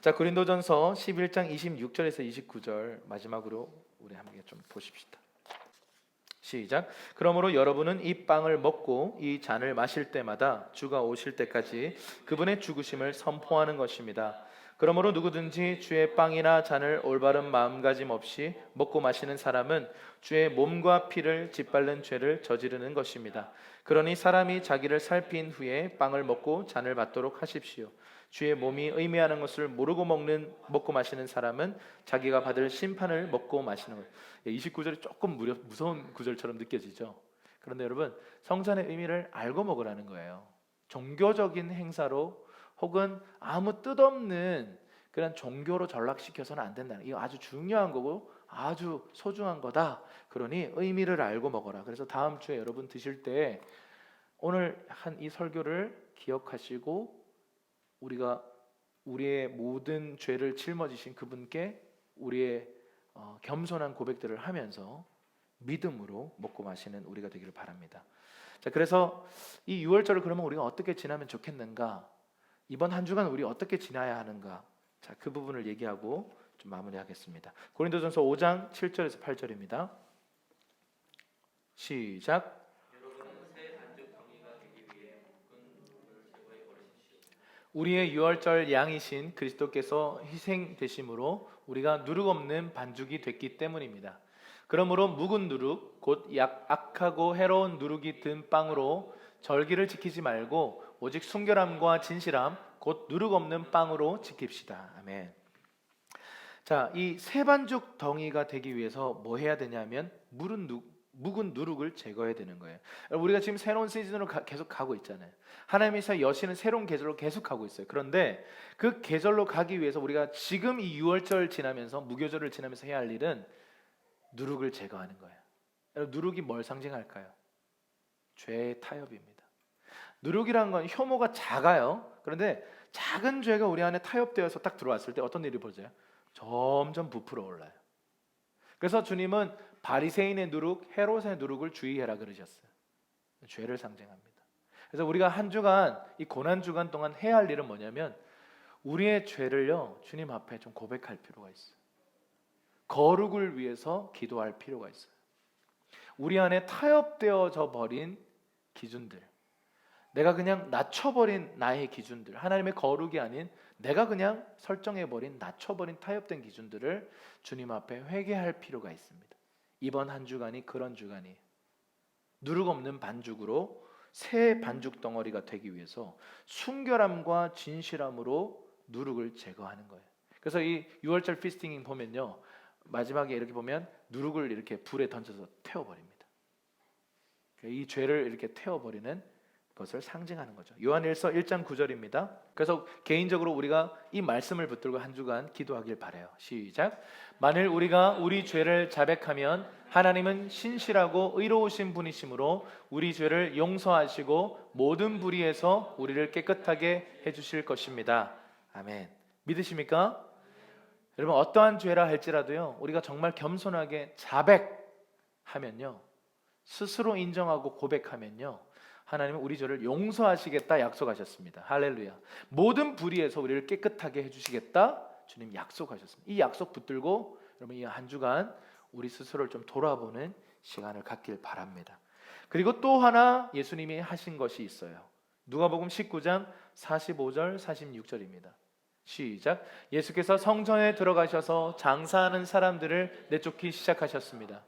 자, 고린도전서 11장 26절에서 29절 마지막으로 우리 함께 좀 보십시다. 시작. 그러므로 여러분은 이 빵을 먹고 이 잔을 마실 때마다 주가 오실 때까지 그분의 죽으심을 선포하는 것입니다. 그러므로 누구든지 주의 빵이나 잔을 올바른 마음가짐 없이 먹고 마시는 사람은 주의 몸과 피를 짓밟는 죄를 저지르는 것입니다. 그러니 사람이 자기를 살핀 후에 빵을 먹고 잔을 받도록 하십시오. 주의 몸이 의미하는 것을 모르고 먹고 마시는 사람은 자기가 받을 심판을 먹고 마시는 것. 29절이 조금 무서운 구절처럼 느껴지죠. 그런데 여러분, 성찬의 의미를 알고 먹으라는 거예요. 종교적인 행사로 혹은 아무 뜻없는 그런 종교로 전락시켜서는 안 된다는, 이거 아주 중요한 거고 아주 소중한 거다. 그러니 의미를 알고 먹어라. 그래서 다음 주에 여러분 드실 때 오늘 한 이 설교를 기억하시고, 우리가 우리의 모든 죄를 짊어지신 그분께 우리의 겸손한 고백들을 하면서 믿음으로 먹고 마시는 우리가 되기를 바랍니다. 자, 그래서 이 6월절을 그러면 우리가 어떻게 지나면 좋겠는가? 이번 한 주간 우리 어떻게 지나야 하는가? 자, 그 부분을 얘기하고 좀 마무리하겠습니다. 고린도전서 5장 7절에서 8절입니다. 시작. 우리의 유월절 양이신 그리스도께서 희생되심으로 우리가 누룩 없는 반죽이 됐기 때문입니다. 그러므로 묵은 누룩 곧 악하고 해로운 누룩이 든 빵으로 절기를 지키지 말고 오직 순결함과 진실함 곧 누룩 없는 빵으로 지킵시다. 아멘. 자, 이 새 반죽 덩이가 되기 위해서 뭐 해야 되냐면, 물은 묵은 누룩을 제거해야 되는 거예요. 우리가 지금 새로운 시즌으로 계속 가고 있잖아요. 하나님께서 여시는 새로운 계절로 계속 가고 있어요. 그런데 그 계절로 가기 위해서 우리가 지금 이 6월절 지나면서 무교절을 지나면서 해야 할 일은 누룩을 제거하는 거예요. 여러분, 누룩이 뭘 상징할까요? 죄의 타협입니다. 누룩이란 건 혐오가 작아요. 그런데 작은 죄가 우리 안에 타협되어서 딱 들어왔을 때 어떤 일이 벌어져요? 점점 부풀어 올라요. 그래서 주님은 바리새인의 누룩, 헤롯의 누룩을 주의해라 그러셨어요. 죄를 상징합니다. 그래서 우리가 한 주간, 이 고난 주간 동안 해야 할 일은 뭐냐면 우리의 죄를요 주님 앞에 좀 고백할 필요가 있어요. 거룩을 위해서 기도할 필요가 있어요. 우리 안에 타협되어져 버린 기준들, 내가 그냥 낮춰버린 나의 기준들, 하나님의 거룩이 아닌 내가 그냥 설정해버린, 낮춰버린 타협된 기준들을 주님 앞에 회개할 필요가 있습니다. 이번 한 주간이 그런 주간이에요. 누룩 없는 반죽으로 새 반죽 덩어리가 되기 위해서 순결함과 진실함으로 누룩을 제거하는 거예요. 그래서 이 6월절 피스팅 보면요, 마지막에 이렇게 보면 누룩을 이렇게 불에 던져서 태워버립니다. 이 죄를 이렇게 태워버리는 것을 상징하는 거죠. 요한일서 1장 9절입니다. 그래서 개인적으로 우리가 이 말씀을 붙들고 한 주간 기도하길 바라요. 시작. 만일 우리가 우리 죄를 자백하면 하나님은 신실하고 의로우신 분이시므로 우리 죄를 용서하시고 모든 불의에서 우리를 깨끗하게 해주실 것입니다. 아멘. 믿으십니까? 여러분, 어떠한 죄라 할지라도요, 우리가 정말 겸손하게 자백하면요, 스스로 인정하고 고백하면요, 하나님은 우리 죄를 용서하시겠다 약속하셨습니다. 할렐루야. 모든 불의에서 우리를 깨끗하게 해주시겠다 주님 약속하셨습니다. 이 약속 붙들고 여러분 이 한 주간 우리 스스로를 좀 돌아보는 시간을 갖길 바랍니다. 그리고 또 하나 예수님이 하신 것이 있어요. 누가복음 19장 45절 46절입니다. 시작. 예수께서 성전에 들어가셔서 장사하는 사람들을 내쫓기 시작하셨습니다.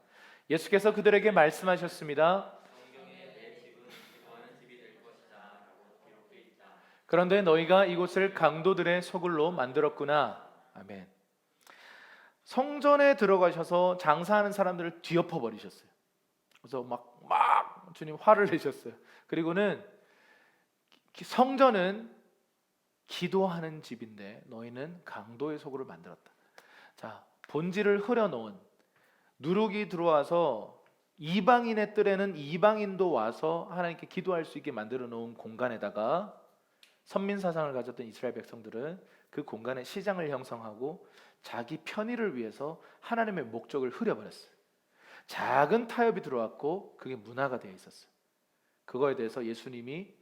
예수께서 그들에게 말씀하셨습니다. 그런데 너희가 이곳을 강도들의 소굴로 만들었구나. 아멘. 성전에 들어가셔서 장사하는 사람들을 뒤엎어 버리셨어요. 그래서 막 주님 화를 내셨어요. 그리고는 성전은 기도하는 집인데 너희는 강도의 소굴을 만들었다. 자, 본질을 흐려놓은, 누룩이 들어와서 이방인의 뜰에는 이방인도 와서 하나님께 기도할 수 있게 만들어 놓은 공간에다가 선민 사상을 가졌던 이스라엘 백성들은 그 공간에 시장을 형성하고 자기 편의를 위해서 하나님의 목적을 흐려버렸어요. 작은 타협이 들어왔고 그게 문화가 되어 있었어요. 그거에 대해서 예수님이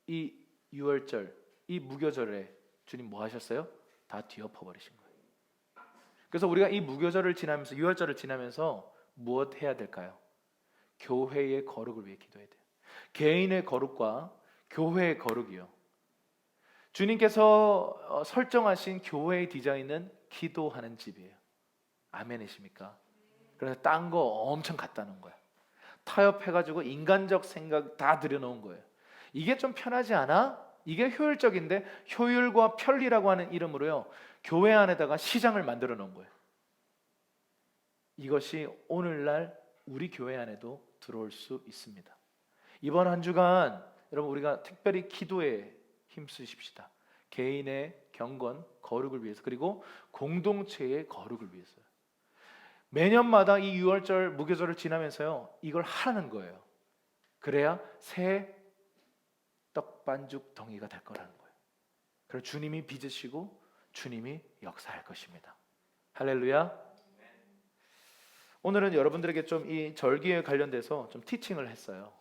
이 6월절, 이 무교절에 주님 뭐 하셨어요? 다 뒤엎어버리신 거예요. 그래서 우리가 이 무교절을 지나면서, 6월절을 지나면서 무엇 해야 될까요? 교회의 거룩을 위해 기도해야 돼요. 개인의 거룩과 교회의 거룩이요, 주님께서 설정하신 교회의 디자인은 기도하는 집이에요. 아멘이십니까? 그래서 딴 거 엄청 갖다 놓은 거야. 타협해가지고 인간적 생각 다 들여놓은 거예요. 이게 좀 편하지 않아? 이게 효율적인데, 효율과 편리라고 하는 이름으로요, 교회 안에다가 시장을 만들어 놓은 거예요. 이것이 오늘날 우리 교회 안에도 들어올 수 있습니다. 이번 한 주간 여러분 우리가 특별히 기도에 힘쓰십시다. 개인의 경건, 거룩을 위해서, 그리고 공동체의 거룩을 위해서요. 매년마다 이 6월절 무교절을 지나면서요, 이걸 하는 거예요. 그래야 새 떡반죽 덩이가 될 거라는 거예요. 그래서 주님이 빚으시고 주님이 역사할 것입니다. 할렐루야. 오늘은 여러분들에게 좀 이 절기에 관련돼서 좀 티칭을 했어요.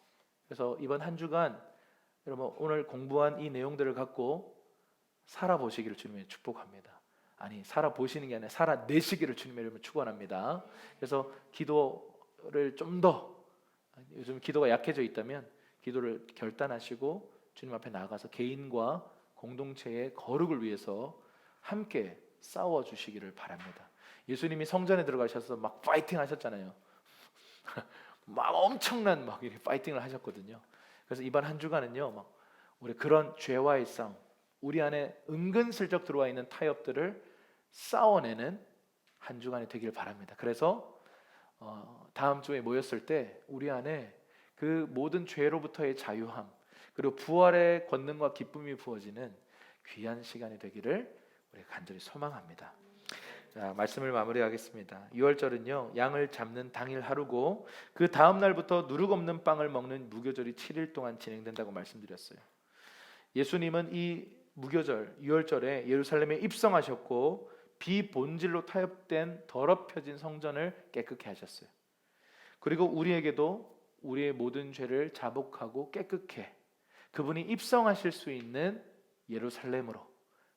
그래서 이번 한 주간 여러분 오늘 공부한 이 내용들을 갖고 살아보시기를 주님의 축복합니다. 아니, 살아보시는 게 아니라 살아내시기를 주님의 이름으로 축원합니다. 그래서 기도를 좀 더, 요즘 기도가 약해져 있다면 기도를 결단하시고 주님 앞에 나가서 개인과 공동체의 거룩을 위해서 함께 싸워주시기를 바랍니다. 예수님이 성전에 들어가셔서 막 파이팅 하셨잖아요. 막 엄청난 막 이렇게 파이팅을 하셨거든요. 그래서 이번 한 주간은요, 막 우리 그런 죄와의 싸움, 우리 안에 은근슬쩍 들어와 있는 타협들을 싸워내는 한 주간이 되길 바랍니다. 그래서 다음 주에 모였을 때 우리 안에 그 모든 죄로부터의 자유함, 그리고 부활의 권능과 기쁨이 부어지는 귀한 시간이 되기를 우리 간절히 소망합니다. 자, 말씀을 마무리하겠습니다. 6월절은요 양을 잡는 당일 하루고 그 다음 날부터 누룩 없는 빵을 먹는 무교절이 7일 동안 진행된다고 말씀드렸어요. 예수님은 이 무교절 6월절에 예루살렘에 입성하셨고 비본질로 타협된 더럽혀진 성전을 깨끗게 하셨어요. 그리고 우리에게도 우리의 모든 죄를 자복하고 깨끗해 그분이 입성하실 수 있는 예루살렘으로,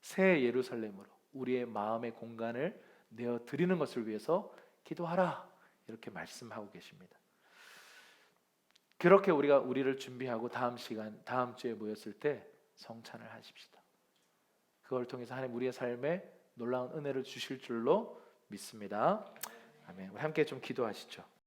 새 예루살렘으로 우리의 마음의 공간을 내어 드리는 것을 위해서 기도하라 이렇게 말씀하고 계십니다. 그렇게 우리가 우리를 준비하고 다음 시간, 다음 주에 모였을 때 성찬을 하십시다. 그걸 통해서 하나님 우리의 삶에 놀라운 은혜를 주실 줄로 믿습니다. 아멘. 우리 함께 좀 기도하시죠.